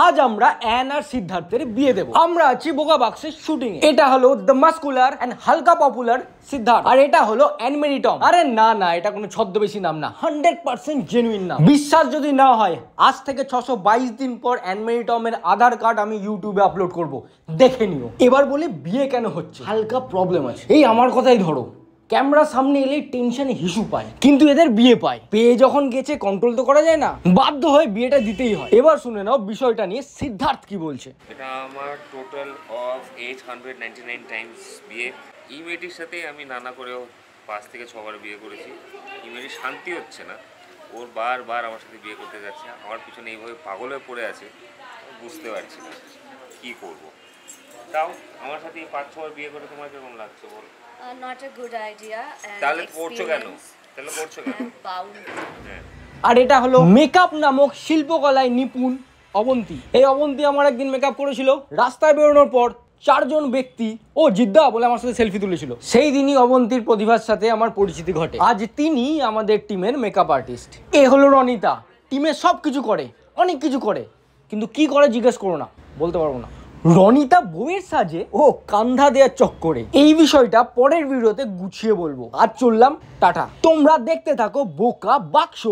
আজ আমরা অ্যান আর সিদ্ধার্থের বিয়ে দেব। আমরা আছি বোকা বাক্সের শুটিং এ। এটা হলো দ্য মাস্কুলার এন্ড হালকা পপুলার সিদ্ধার্থ, আর এটা হলো অ্যান মেরি টম। আরে না না, এটা কোনো ছদ্মবেশী নাম না, 100% জেনুইন নাম। বিশ্বাস যদি না হয়, আজ থেকে 622 দিন পর অ্যান মেরি টমের আধার কার্ড আমি ইউটিউবে আপলোড করব, দেখে নিও। এবার বলে বিয়ে কেন হচ্ছে, হালকা প্রবলেম আছে। এই আমার কথাই ধরো, ক্যামেরা সামনে এলে টেনশনে হিসু পায়, কিন্তু এদের বিয়ে পায়। পেয়ে যখন গেছে কন্ট্রোল তো করা যায় না, বাধ্য হয়ে বিয়েটা দিতেই হয়। এবার শুনে নাও বিষয়টা নিয়ে সিদ্ধার্থ কি বলছে। এটা আমার টোটাল অফ 899 টাইমস বিয়ে। এই মেয়েটির সাথে আমি নানা করেও 5 থেকে 6 বার বিয়ে করেছি। এই মেয়েটির শান্তি হচ্ছে না, ওর বারবার আমার সাথে বিয়ে করতে যাচ্ছে, আমার পিছনে এইভাবে পাগল হয়ে পড়ে আছে, বুঝতে পারছি না কী করবো। তাও আমার সাথে এই 5-6 বার বিয়ে করে তোমার কেমন লাগছে বল? Not a good idea. তাহলে করছো কেন? আর এটা হলো মেকআপ নামক শিল্পকলায় নিপুণ অবন্তী। এই অবন্তী আমার একদিন মেকআপ করেছিল। রাস্তায় বেরোনোর পর 4 জন ব্যক্তি ও জিদ্দা বলে আমার সাথে সেলফি তুলেছিল। সেই দিনই অবন্তীর প্রতিভার সাথে আমার পরিচিতি ঘটে। আজ তিনি আমাদের টিমের মেকআপ আর্টিস্ট। এ হলো রনিতা, টিমে সব কিছু করে, অনেক কিছু করে, কিন্তু কি করে জিজ্ঞেস করো না, বলতে পারবো না। রনিতা বউয়ের সাজে ও কান্ধা দেওয়ার চক্করে, এই বিষয়টা পরের ভিডিওতে গুছিয়ে বলবো। আজ চললাম, টাটা। তোমরা দেখতে থাকো বোকা বাক্স।